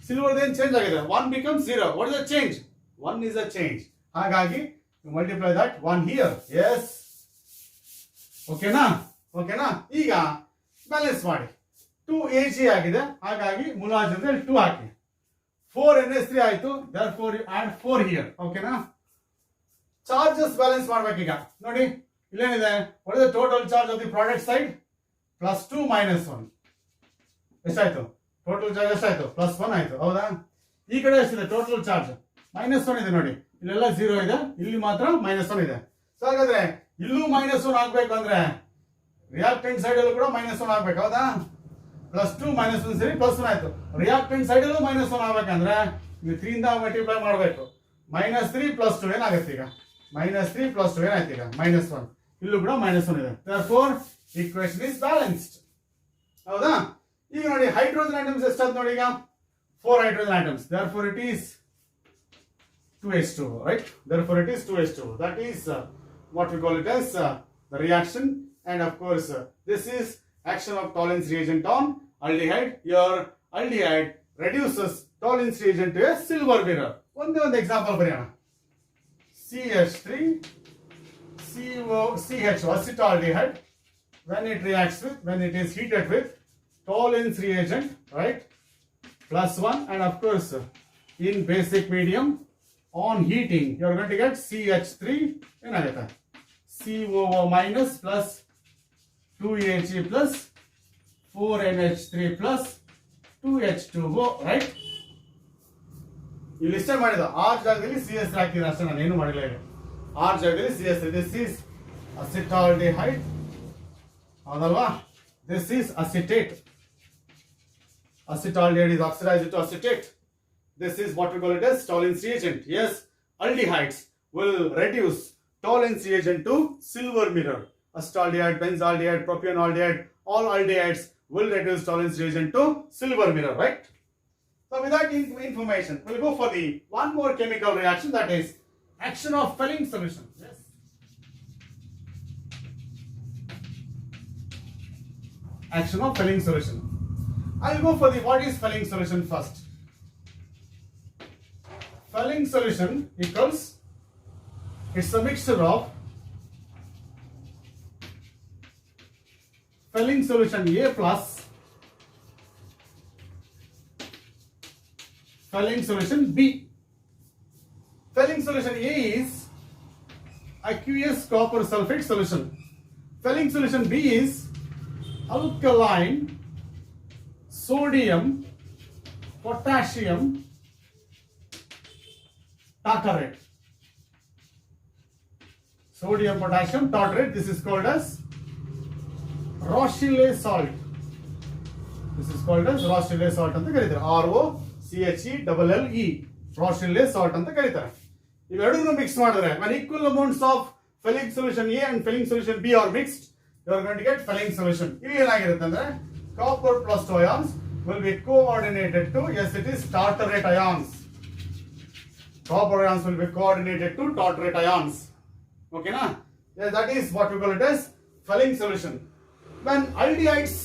Silver ಏನು change ಆಗಿದೆ? 1 becomes 0. What is the change? 1 is a change. ಹಾಗಾಗಿ you multiply that 1 here. Yes. ಓಕೆನಾ? ಈಗ balance ಮಾಡಿ. 2 Ag ಆಗಿದೆ, ಹಾಗಾಗಿ ಮುಲಾಜ್ ಅಂದ್ರೆ 2 ಹಾಕಿ. 4 NH3 ಆಯ್ತು, therefore you add 4 here. ಓಕೆನಾ? ಚಾರ್ಜಸ್ ಬ್ಯಾಲೆನ್ಸ್ ಮಾಡ್ಬೇಕೀಗ. ನೋಡಿ, ಇಲ್ಲೇನಿದೆ? what is the total charge of the product side? +2 -1. ಎಷ್ಟಾಯ್ತು? ಟೋಟಲ್ ಚಾರ್ಜ್ ಎಷ್ಟಾಯ್ತು? +1 ಆಯ್ತು, ಹೌದಾ? ಈ ಕಡೆ ಎಷ್ಟಿದೆ ಟೋಟಲ್ ಚಾರ್ಜ್? -1 ಇದೆ. ನೋಡಿ, ಇಲ್ಲೆಲ್ಲ 0 ಇದೆ, ಇಲ್ಲಿ ಮಾತ್ರ -1 ಇದೆ. ಸೊ ಹಾಗಾದ್ರೆ ಇಲ್ಲೂ -1 ಆಗ್ಬೇಕು ಅಂದ್ರೆ ರಿಯಾಕ್ಟೆಂಟ್ ಸೈಡ್ ಅಲ್ಲೂ ಕೂಡ -1 ಆಗ್ಬೇಕು, ಹೌದಾ? +2 -1 ಸೇರಿ +1 ಆಯ್ತು. ರಿಯಾಕ್ಟೆಂಟ್ ಸೈಡ್ ಅಲ್ಲೂ -1 ಆಗ್ಬೇಕಂದ್ರೆ ನೀವು 3 ಇಂದ ಮಲ್ಟಿಪ್ಲೈ ಮಾಡಬೇಕು. -3 +2 ಏನಾಗುತ್ತೆ ಈಗ? -3 +2 ಏನಾಯ್ತು ಈಗ? -1. ಇಲ್ಲೂ ಕೂಡ -1 ಇದೆ. therefore equation is balanced. ಹೌದಾ? ಈಗ ನೋಡಿ, ಹೈಡ್ರೋಜನ್ ಆಟಮ್ಸ್ ಎಷ್ಟಾಯ್ತು ನೋಡಿ ಈಗ? 4 hydrogen atoms. Therefore it is 2H2, right? Therefore it is 2H2. That is what we call it as the reaction. And of course this is action of Tollens reagent on aldehyde. Your aldehyde reduces Tollens reagent to a silver mirror. ಒಂದು example ಬರೆಯೋಣ. CH3 CH acetaldehyde, when it is heated with Tollens reagent, right? +1, and of course in basic medium on heating you are going to get CH3 ಏನಾಗುತ್ತೆ? COO minus plus 2Ag plus 4NH3 plus 2H2O, right? ಇಲ್ಲಿ ಇಷ್ಟೇ ಮಾಡಿದ. R ಜಾಗದಲ್ಲಿ CS ಹಾಕಿದ್ರೆ ಅಷ್ಟೇ, ನಾನು ಏನು ಮಾಡಿಲ್ಲ ಈಗ. R ಜಾಗದಲ್ಲಿ CS. This is acetaldehyde, ಹೌದಲ್ವಾ? This is acetate. Acetaldehyde is oxidized to acetate. This is what we call it as Tollens reagent. Yes, aldehydes will reduce Tollens reagent to silver mirror. Acetaldehyde, benzaldehyde, propionaldehyde, all aldehydes will reduce Tollens reagent to silver mirror, right? So with that information, we'll go for the one more chemical reaction, that is action of Fehling solution. Yes. Action of Fehling solution. I'll go for the what is Fehling solution first. Fehling solution equals It's a mixture of Fehling solution A plus Fehling solution B. Fehling solution A is aqueous copper sulfate solution. Fehling solution B is alkaline sodium potassium tartarate. Sodium potassium tartarate. This is called as Rochelle salt. This is called as Rochelle salt ಅಂತ ಕರೀತಾರೆ. ROCHELLE Rochelle salt ಅಂತ ಕರೀತಾರೆ. ಇವೆರಡನ್ನು mix ಮಾಡಿದ್ರೆ when equal amounts of Fehling solution A and Fehling solution B are mixed, you are going to get Fehling solution. ಇಲ್ಲಿ ಏನಾಗಿರುತ್ತೆ ಅಂದ್ರೆ copper plus 2 ions will be coordinated to, yes, it is tartarate ions. Copper ions will be coordinated to tartarate ions. Okay na? Yes, that is what we call it as Fehling solution. When aldehydes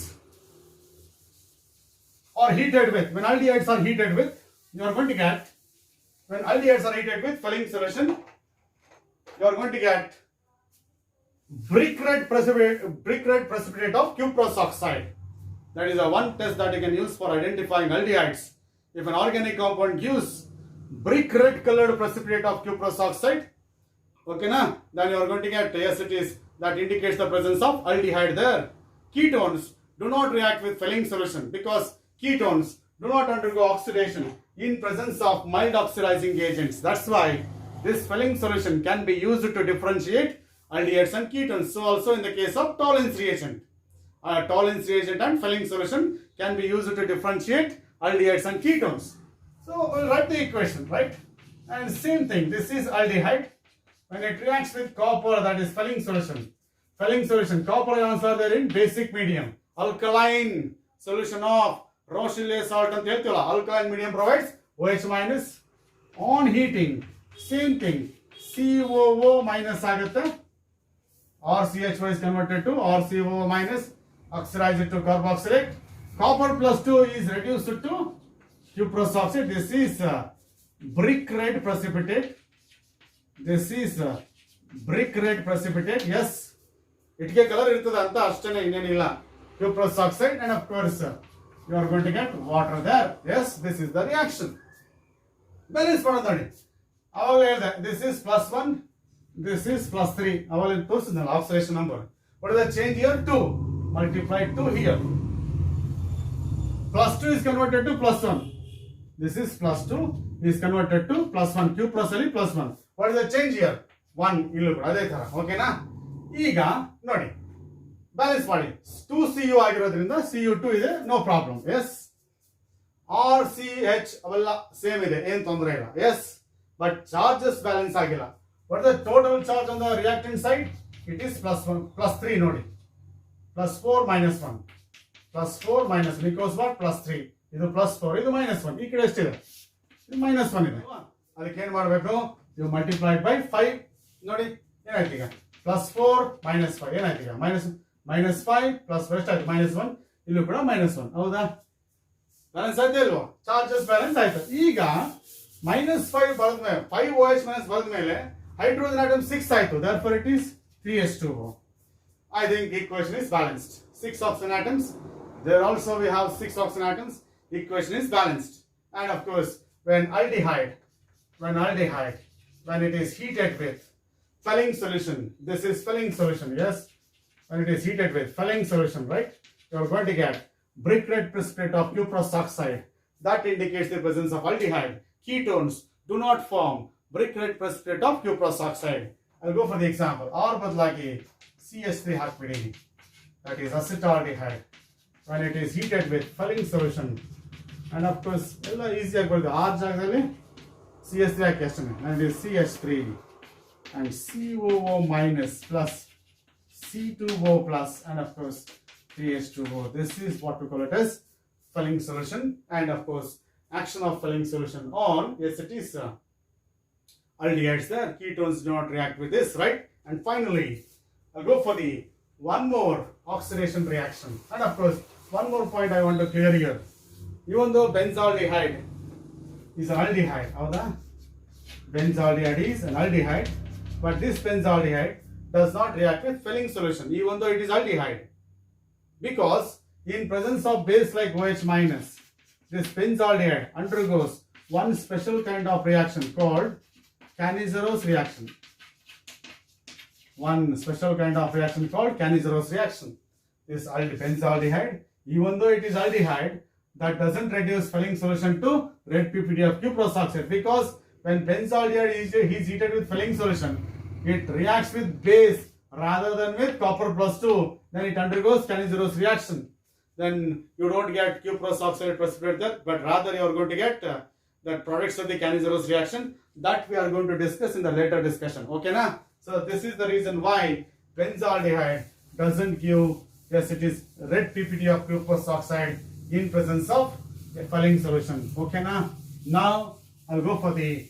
are heated with, you are going to get, when aldehydes are heated with Fehling solution, you are going to get brick red precipitate of cuprous oxide. That is a one test that you can use for identifying aldehydes. If an organic compound gives brick red colored precipitate of cuprous oxide, okay na, then you are going to get, yes, it is, that indicates the presence of aldehyde there. Ketones do not react with Fehling solution because ketones do not undergo oxidation in presence of mild oxidizing agents. That's why this Fehling solution can be used to differentiate aldehydes and ketones. So also in the case of Tollens reagent, Tollens reagent and Fehling solution can be used to differentiate aldehydes and ketones. So we'll write the equation, right? And same thing, this is aldehyde. When it reacts with copper, that is Fehling solution. Fehling solution, copper ions are there in basic medium. Alkaline solution of Rochelle salt ಅಂತ ಹೇಳ್ತೀವಲ್ಲ, alkaline medium provides OH minus. On heating, same thing, COO minus ಆಗುತ್ತೆ, RCHO is converted to RCOO minus, oxidize it to carboxylate. Copper plus 2 is reduced to cuprous oxide. This is brick red precipitate. This is brick red precipitate. Yes, itge color irutade anta ashtene inneniಲ್ಲ. Cuprous oxide, and of course you are going to get water there. Yes, this is the reaction. Balance ಮಾಡೋದು ನೋಡಿ. ಅವಾಗ ಹೇಳಿದೆ this is +1, this is +3. ಅವಾಗ ತೋರಿಸಿದ್ನಲ್ಲ oxidation number. What is the change here? 2. Multiply 2 here. +2 is converted to +1. This is +2 is converted to +1. Cuprous ಅಲ್ಲಿ +1. What is the change here? 1. ಇಲ್ಲೂ ಕೂಡ ಅದೇ ತರ. ಓಕೆನಾ? ಈಗ ನೋಡಿ, ಬ್ಯಾಲೆನ್ಸ್ ಮಾಡಿ. 2Cu ಆಗಿರೋದ್ರಿಂದ Cu2 ಇದೆ, ನೋ ಪ್ರಾಬ್ಲಮ್. ಎಸ್, RCH ಅವೆಲ್ಲ ಸೇಮ್ ಇದೆ, ಏನು ತೊಂದರೆ ಇಲ್ಲ. ಎಸ್, ಬಟ್ ಚಾರ್ಜಸ್ ಬ್ಯಾಲೆನ್ಸ್ ಆಗಿಲ್ಲ. What the total charge on the reactant side? It is +1 +3 ನೋಡಿ, +4 -1 +4 - ಬಿಕಾಸ್ ವಾಟ್ +3, ಇದು +4, ಇದು -1. ಈ ಕಡೆ ಎಷ್ಟಿದೆ? ಇದು -1 ಇದೆ. ಅದಕ್ಕೆ ಏನ್ ಮಾಡಬೇಕು? You multiplied by 5. ನೋಡಿ ಏನಾಯ್ತು ಈಗ? +4 - 5 ಏನಾಯ್ತು ಈಗ? -5 +4 ಎಷ್ಟಾಯ್ತು? -1. ಇಲ್ಲೂ ಕೂಡ -1. ಹೌದಾ? ಬ್ಯಾಲೆನ್ಸ್ ಆಯ್ತಾ ಇಲ್ವಾ? ಚಾರ್ಜಸ್ ಬ್ಯಾಲೆನ್ಸ್ ಆಯ್ತು. ಈಗ -5 ಬರೆದ್ಮೇಲೆ 5OH - ಬರೆದ್ಮೇಲೆ ಹೈಡ್ರೋಜನ್ ಆಟಮ್ 6 ಆಯ್ತು. therefore it is 3H2O. I think equation is balanced. 6 oxygen atoms. There also we have 6 oxygen atoms. Equation is balanced. And of course, when aldehyde, when it is heated with Fehling solution, this is Fehling solution, yes. When it is heated with Fehling solution, right, you are going to get brick red precipitate of cuprous oxide. That indicates the presence of aldehyde. Ketones do not form brick red precipitate of cuprous oxide. I'll go for the example. R ಬದಲಾಗಿ CH3 ಹಾಕ್ಬಿಡಿ. That is acetaldehyde. When it is heated with Fehling solution, and of course ಎಲ್ಲ easy ಆಗಿ ಬರ್ತದೆ. R ಜಾಗದಲ್ಲಿ CH3 ಹಾಕಿ ಅಷ್ಟೇ. And it is CH3 and COO minus plus C2O plus, and of course 3H2O. This is what we call it as Fehling solution. And of course, action of Fehling solution on, yes, it is aldehydes there. Ketones do not react with this, right? And finally, I'll go for the one more oxidation reaction. And of course, one more point I want to clear here. Even though benzaldehyde is an aldehyde, howda? Benzaldehyde is an aldehyde. but this benzaldehyde does not react with filling solution even though it is aldehyde, because in presence of base like OH minus, this benzaldehyde undergoes one special kind of reaction called Cannizzarose reaction. One special kind of reaction called Cannizzarose reaction. This benzaldehyde, even though it is aldehyde, that doesn't reduce filling solution to red PPD of cuprous oxide, because when benzaldehyde is heated with filling solution, it reacts with base rather than with copper plus 2, then it undergoes Cannizzarose reaction. Then you don't get cuprous oxide precipitate there, but rather you are going to get the products of the Cannizzarose reaction that we are going to discuss in the later discussion. Okay, na? So this is the reason why benzaldehyde doesn't give, yes, it is red PPT of cuprous oxide in presence of a filling solution. Okay, na? Now I'll go for the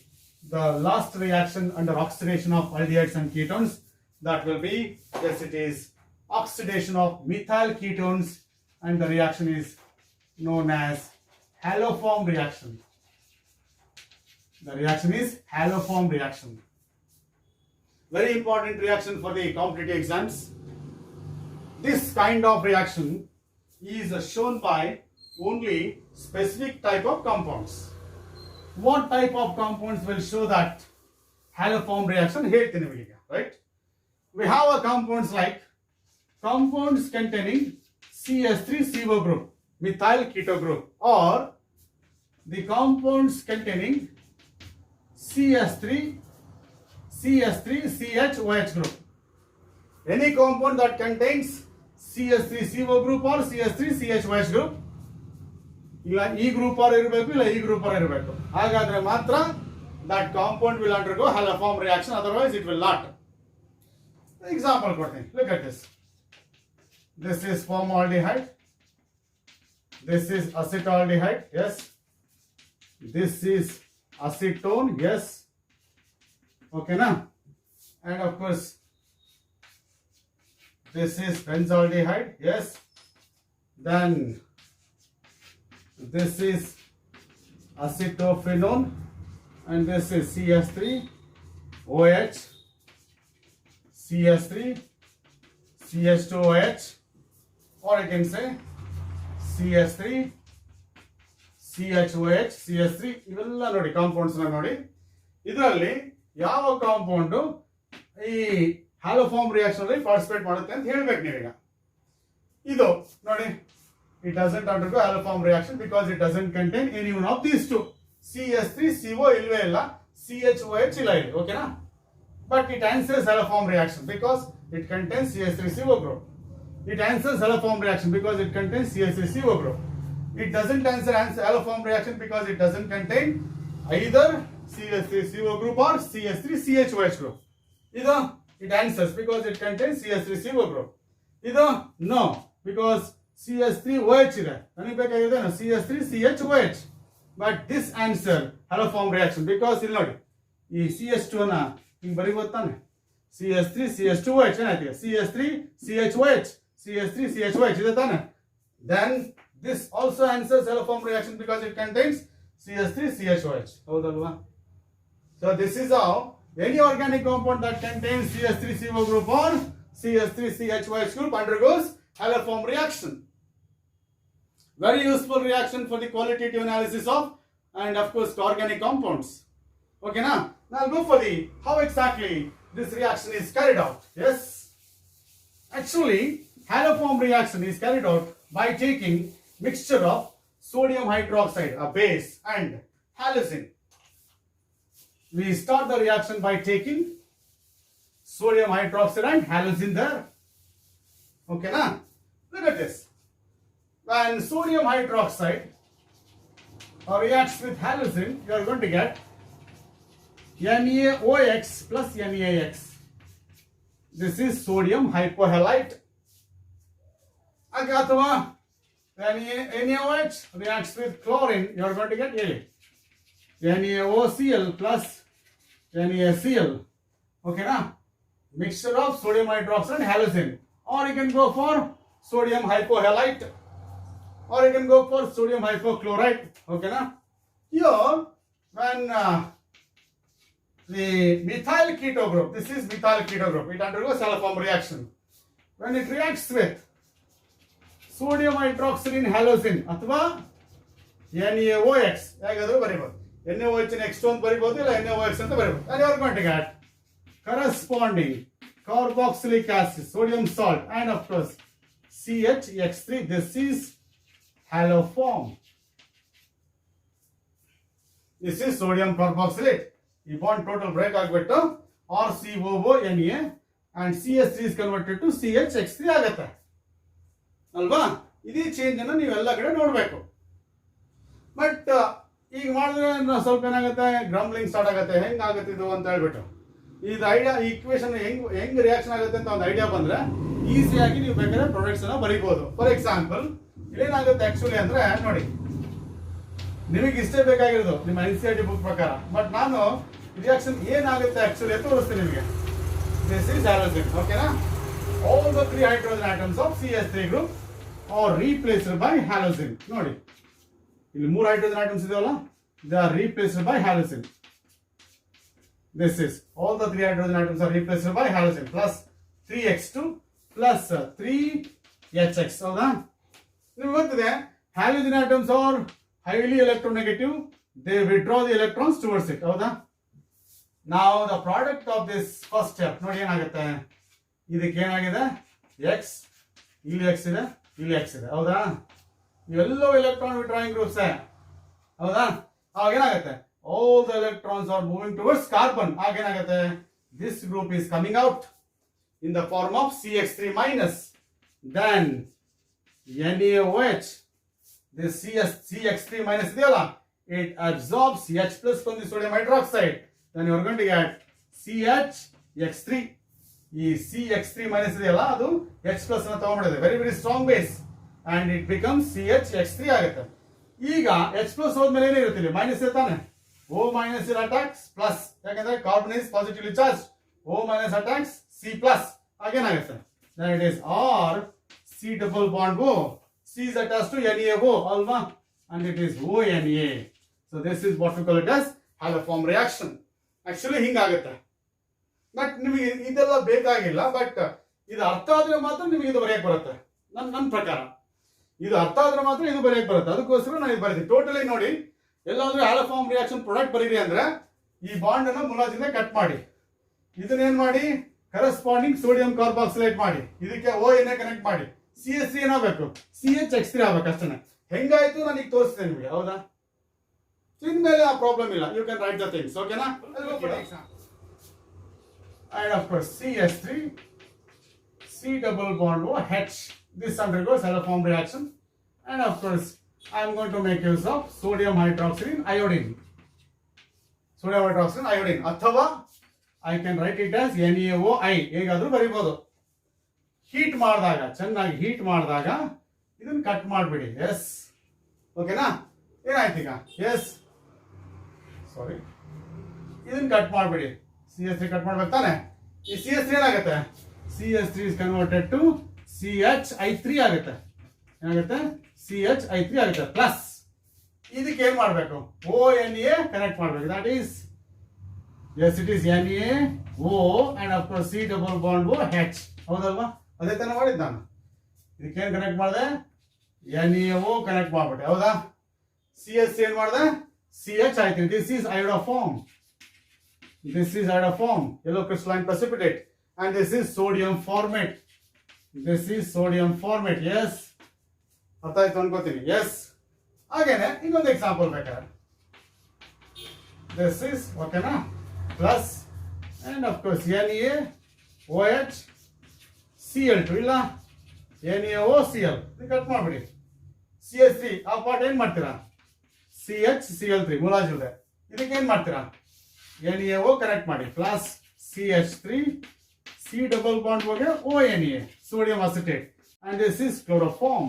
last reaction under oxidation of aldehydes and ketones. That will be, yes, it is oxidation of methyl ketones, and the reaction is known as haloform reaction. The reaction is haloform reaction. Very important reaction for the competitive exams. This kind of reaction is shown by only specific type of compounds. What type of compounds will show that haloform reaction? ಹೇಳ್ತೀನಿ ನಿಮಗೆ, right? We have a compounds like compounds containing CH3CO group, methyl keto group, or the compounds containing CH3CHOH group. Any compound that contains CH3CO group or CH3CHOH group, ಇಲ್ಲ ಈ group R ಇರಬೇಕು, ಇಲ್ಲ ಈ group R ಇರಬೇಕು. ಹಾಗಾದ್ರೆ ಮಾತ್ರ that compound will undergo haloform reaction, otherwise it will not. Example ಕೊಡ್ತೀನಿ. Look at this. This is formaldehyde. This is acetaldehyde. Yes. This is acetone. Yes. Okay, na? And of course, this is benzaldehyde. Yes. Then this is acetophenone, and this is CH3 OH, CH3 CH2OH, or I can say CH3 CHOH CH3. ಇವೆಲ್ಲ ನೋಡಿ compounds ನೋಡಿ. ಇದರಲ್ಲಿ ಯಾವ compound ಈ ಹ್ಯಾಲೋಫಾರ್ಮ್ reaction ಅಲ್ಲಿ participate ಮಾಡುತ್ತೆ ಅಂತ ಹೇಳ್ಬೇಕು ನೀವೀಗ. ಇದು ನೋಡಿ, it doesn't undergo haloform reaction because it doesn't contain any one of these two. CH3CO ilve illa, CHOH illa illi. Okay na? But it answers haloform reaction because it contains CH3CO group. It answers haloform reaction because it contains CH3CO group. It doesn't answer haloform reaction because it doesn't contain either CH3CO group or CH3CHOH group. Ido it answers because it contains CH3CO group. Ido no, because CH3OH ಇದೆ. ನನಗೆ ಬೇಕಾಗಿದೆ CH3CHOH. But this answer haloform reaction because ಇಲ್ಲಿ ನೋಡಿ, ಈ CH2 ನ ಹಿಂಗೆ ಬರೀಬೋತಾನೆ, CH3CH2OH ಏನಾಯ್ತು, CH3CHOH, CH3CHOH ಇದೆ ತಾನೆ. Then this also answers haloform reaction because it contains CH3CHOH. ಹೌದಲ್ವಾ? So this is how any organic compound that contains CH3CO group or CH3CHOH group undergoes haloform reaction. Very useful reaction for the qualitative analysis of, and of course, organic compounds. Okay, now I'll go for the how exactly this reaction is carried out. Yes, actually, haloform reaction is carried out by taking mixture of sodium hydroxide, a base, and halocene. We start the reaction by taking sodium hydroxide and halocene there. Okay, now look at this. When sodium hydroxide reacts with halocene, you are going to get NaOX plus NaX. This is sodium hypohalite. Agatha, NaOH reacts with chlorine, you are going to get NaOCl plus NaCl. Okay, now mixture of sodium hydroxide and halocene, or you can go for sodium hypohalite, or you can go for sodium hypochlorite. Okay, na? Here, when the methyl keto group. This is methyl keto group. It undergoes haloform reaction. When it reacts with sodium hydroxylin halosine ಅಥವಾ NaOH ಹೇಗಾದರೂ ಬರೀಬಹುದು. NaOH next ಒಂದು ಬರೀಬಹುದು ಇಲ್ಲ NaOH ಅಂತ ಬರೀಬಹುದು. And you are going to get corresponding carboxylic acid, sodium salt, and of course CHX3. This is haloform. This is sodium carboxylate. ಈ bond total break ಆಗಿಬಿಟ್ಟು RCOONA and CH3 is converted to CHX3 ಆಗುತ್ತೆ ಅಲ್ವಾ. ಇದೇ change ಅನ್ನು ನೀವೆಲ್ಲ ಕಡೆ ನೋಡಬೇಕು. But ಈಗ ಮಾಡಿದ್ರೆ ಸ್ವಲ್ಪ ಏನಾಗುತ್ತೆ, ಗ್ರಂಬ್ಲಿಂಗ್ ಸ್ಟಾರ್ಟ್ ಆಗುತ್ತೆ. ಹೆಂಗಾಗುತ್ತೆ ಇದು ಅಂತ ಹೇಳ್ಬಿಟ್ಟು ಇದು ಐಡಿಯಾ, ಈ ಇಕ್ವೇಶನ್ ಹೆಂಗ್ ರಿಯಾಕ್ಷನ್ ಆಗುತ್ತೆ ಅಂತ ಒಂದು ಐಡಿಯಾ ಬಂದ್ರೆ ಈಸಿಯಾಗಿ ನೀವು ಬೇಕಾದ್ರೆ ಪ್ರಾಡಕ್ಟ್ಸ್ ಅನ್ನ ಬರೀಬಹುದು. ಫಾರ್ ಎಕ್ಸಾಂಪಲ್ ಇಲ್ಲೇನಾಗುತ್ತೆ ಆಕ್ಚುಲಿ ಅಂದ್ರೆ ನೋಡಿ, ನಿಮಗೆ ಇಷ್ಟೇ ಬೇಕಾಗಿರೋದು ನಿಮ್ಮ NCERT ಬುಕ್ ಪ್ರಕಾರ. ಬಟ್ ನಾನು ರಿಯಾಕ್ಷನ್ ಏನಾಗುತ್ತೆ ಆಕ್ಚುಲಿ ಅಂತ ತೋರಿಸ್ತೀನಿ ನಿಮಗೆ. This is halogen. ಓಕೆನಾ? All the 3 hydrogen atoms of CH3 group are replaced by halogen. ನೋಡಿ ಇಲ್ಲಿ 3 ಹೈಡ್ರೋಜನ್ ಆಟಮ್ಸ್ ಇದೆಯಲ್ಲ, they are replaced by halogen. This is all the 3 hydrogen atoms are replaced by halogen plus 3x2 plus 3hx. ಹೌದಾ? ನಿಮಗೆ ಗೊತ್ತಿದೆ halogen atoms are highly electronegative. They withdraw the electrons towards it. ಹೌದಾ? Now the product of this first step ನೋಡಿ ಏನಾಗುತ್ತೆ, ಇದಕ್ಕೆ ಏನಾಗಿದೆ x, ಇಲ್ಲಿ x ಇದೆ, ಇಲ್ಲಿ x ಇದೆ. ಹೌದಾ? ಇವೆಲ್ಲವೂ ಎಲೆಕ್ಟ್ರಾನ್ ವಿಡ್ರಾಯಿಂಗ್ ಗ್ರೂಪ್ಸ್. ಹೌದಾ? ಅವಾಗ ಏನಾಗುತ್ತೆ, all the electrons are moving towards carbon. ಆಗೇನಾಗುತ್ತೆ, this group is coming out in the form of CH3 minus. Then NaOH, this CH3 minus ಇದೆಯಲ್ಲ, it absorbs H plus from the sodium hydroxide. Then you are going to get CHX3. ಈ CH3 minus ಇದೆಯಲ್ಲ, ಅದು H plus ಅನ್ನು ತಗೊಂಡ್ಬಿಡುತ್ತೆ, very very strong base, and it becomes CHX3 ಆಗುತ್ತೆ. ಈಗ H plus ಹೋದ್ಮೇಲೆ ಏನಿರುತ್ತೆ, ಇಲ್ಲಿ ಮೈನಸ್ ಇರ್ತಾನೆ. O minus attacks plus, ಯಾಕಂದ್ರೆ carbon is positively charged. O minus attacks C plus. ಆಗೇನಾಗುತ್ತೆ, then it is R C double bond O. C is attached to NaO ಅಲ್ವಾ, and it is ONA. So this is what we call it as haloform reaction. Actually ಹಿಂಗಾಗುತ್ತೆ. But ನಿಮಗೆ ಇದೆಲ್ಲ ಬೇಕಾಗಿಲ್ಲ. But ಇದು ಅರ್ಥ ಆದ್ರೆ ಮಾತ್ರ ನಿಮಗೆ ಇದು ಬರೆಯಕ್ಕೆ ಬರುತ್ತೆ. ನನ್ನ ಪ್ರಕಾರ ಇದು ಅರ್ಥ ಆದ್ರೆ ಮಾತ್ರ ಇದು ಬರೆಯಕ್ಕೆ ಬರುತ್ತೆ. ಅದಕ್ಕೋಸ್ಕರ ನಾನು ಇದು ಬರೀತೀನಿ. ಟೋಟಲಿ ನೋಡಿ, ಎಲ್ಲಾದ್ರೂ ಹ್ಯಾಲೋಫಾರ್ಮ್ ರಿಯಾಕ್ಷನ್ ಪ್ರಾಡಕ್ಟ್ ಬರೀರಿ ಅಂದ್ರೆ ಈ ಬಾಂಡ್ ಅನ್ನು ಮುಲಾಜಿಂದ ಕಟ್ ಮಾಡಿ, ಇದನ್ನೇನ್ ಮಾಡಿ ಕರೆಸ್ಪಾಂಡಿಂಗ್ ಸೋಡಿಯಂ ಕಾರ್ಬಾಕ್ಸಿಲೇಟ್ ಮಾಡಿ, ಇದಕ್ಕೆ ONA ಕನೆಕ್ಟ್ ಮಾಡಿ, CH3 ಏನಾಗಬೇಕು, CHX3 ಆಗ್ಬೇಕು. ಅಷ್ಟೇ. ಹೆಂಗಾಯ್ತು ನಾನು ಈಗ ತೋರಿಸ್ತೇನೆ ನಿಮಗೆ. ಹೌದಾ? ಇನ್ಮೇಲೆ ಆ ಪ್ರಾಬ್ಲಮ್ ಇಲ್ಲ. You can write the things. ಓಕೆನಾ? And of course CH3 C double bond OH. This undergoes haloform reaction, and of course I am going to make use of sodium hydroxylin iodine. Sodium hydroxylin iodine. ಅಥವಾ I can write it as NaOI. ಹೇಗಾದ್ರೂ ಬರೀಬಹುದು. Heat ಮಾಡಿದಾಗ, ಚೆನ್ನಾಗಿ heat ಮಾಡಿದಾಗ ಇದನ್ನ cut ಮಾಡಿಬಿಡಿ. S, ಓಕೆನಾ? ಏನಾಯ್ತು ಈಗ? ಎಸ್, ಸಾರಿ, ಇದನ್ನ ಕಟ್ ಮಾಡಿಬಿಡಿ. CH3 ಕಟ್ ಮಾಡ್ಬೇಕು ತಾನೆ. ಈ CH3 ಏನಾಗುತ್ತೆ, CH3 is converted to CHI3 ಆಗುತ್ತೆ. ಏನಾಗುತ್ತೆ, CHI3 ಆಗುತ್ತೆ. ಪ್ಲಸ್ ಇದಕ್ಕೆ ಏನ್ ಮಾಡಬೇಕು, ONA ಕನೆಕ್ಟ್ ಮಾಡಬೇಕು. That is, yes, it is NaO and of course C double bond OH. ಹೌದಲ್ವಾ? ಅದೇ ತರ ಮಾಡಿದ್ ನಾನು. ಇದಕ್ಕೆ ಏನ್ ಕನೆಕ್ಟ್ ಮಾಡಿದೆ, NaO ಕನೆಕ್ಟ್ ಮಾಡ್ಬಿಟ್ಟೆ. ಹೌದಾ? CH3 ಏನ್ ಮಾಡಿದೆ, CHI3. This is iodoform. This is iodoform, yellow crystalline precipitate, and this is sodium formate. This is sodium formate. Yes, ಅರ್ಥ ಆಯ್ತು ಅನ್ಕೋತೀನಿ. ಎಸ್, ಹಾಗೇನೆ ಇನ್ನೊಂದು ಎಕ್ಸಾಂಪಲ್ ಬೇಕಾದ್ರೆ, this is ಓಕೆನಾ, plus and of course NaOH Cl2 ಇಲ್ಲ, NaOCl ಕಟ್ ಮಾಡ್ಬಿಡಿ. CH3 ಆ ಪಾರ್ಟ್ ಏನ್ ಮಾಡ್ತೀರಾ, CHCl3 ಮುಲಾಜಿದೆ. ಇದಕ್ಕೆ ಏನ್ ಮಾಡ್ತೀರಾ, NaO ಕನೆಕ್ಟ್ ಮಾಡಿ, plus CH3 C double bond ಹೋಗಿ ONA sodium acetate, and this is chloroform.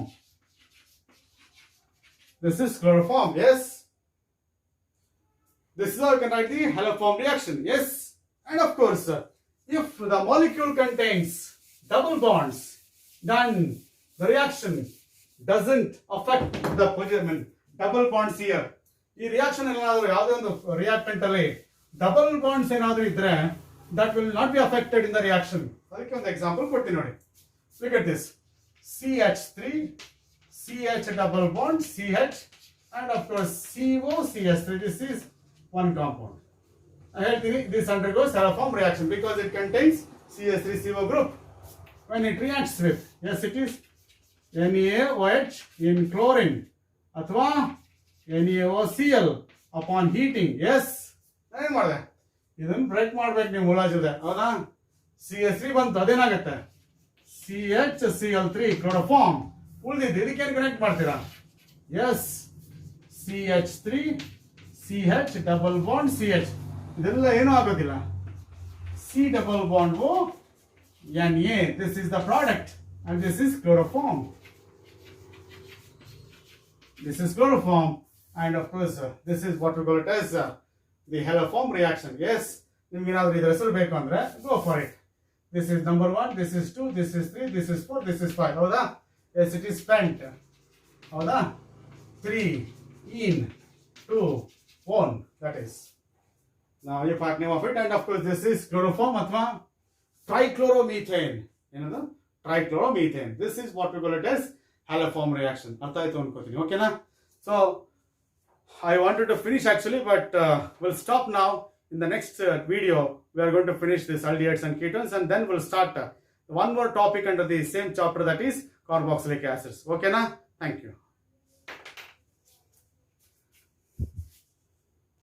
This is chloroform. Yes, this is how you can write the haloform reaction. Yes, and of course if the molecule contains double bonds, then the reaction doesn't affect the position. Double bonds here, ಈ reaction ಏನಾದರೂ ಯಾವುದೇ ಒಂದು reactant ಅಲ್ಲಿ double bonds ಏನಾದರೂ ಇದ್ರೆ that will not be affected in the reaction. ಅದಕ್ಕೆ ಒಂದು example ಕೊಡ್ತೀನಿ ನೋಡಿ. Look at this. CH3, CH double bond, CH, and of course CO, CH3. This is one compound. I ಹೇಳ್ತೀನಿ, this undergoes Haloform reaction because it contains CH3CO group. When it reacts with, yes it is NaOH in chlorine ಅಥವಾ NaOCl upon heating. Yes, ಏನು ಮಾಡಿದೆ, ಇದನ್ನು break ಮಾಡ್ಬೇಕು ನೀವು ಮುಲಾಜಿದೆ, ಹೌದಾ? CH3 ಬಂತು, ಅದೇನಾಗುತ್ತೆ? CHCl3 ಕ್ಲೋರೋಫಾರ್ಮ್ ಉಳಿದಿದ್ದು, ಇದಕ್ಕೇನು ಕನೆಕ್ಟ್ ಮಾಡ್ತೀರಾ? Yes, CH3 CH double bond CH, ಇದೆಲ್ಲ ಏನೂ ಆಗೋದಿಲ್ಲ. C double bond O Na, this is the product and this is chloroform. This is chloroform, and of course this is what we call it as the haloform reaction. Yes, ನಿಮ್ಗೆ ಏನಾದರೂ ಇದರ ಹೆಸರು ಬೇಕು ಅಂದ್ರೆ go for it. This is number 1, this is 2, this is 3, this is 4, this is 5. ಹೌದಾ? Yes, it is spent. ಹೌದಾ? 3 in 2 on, that is. Now you part name of it, and of course this is chloroform ಅಥವಾ trichloromethane. ಏನದು? Trichloromethane. This is what we call it as haloform reaction. ಅರ್ಥ ಆಯ್ತು ಅನ್ಕೋತೀನಿ, ಓಕೆನಾ? So I wanted to finish actually, but we'll stop now. In the next video, we are going to finish this aldehydes and ketones, and then we'll start one more topic under the same chapter, that is carboxylic acids. Okay, na? Thank you.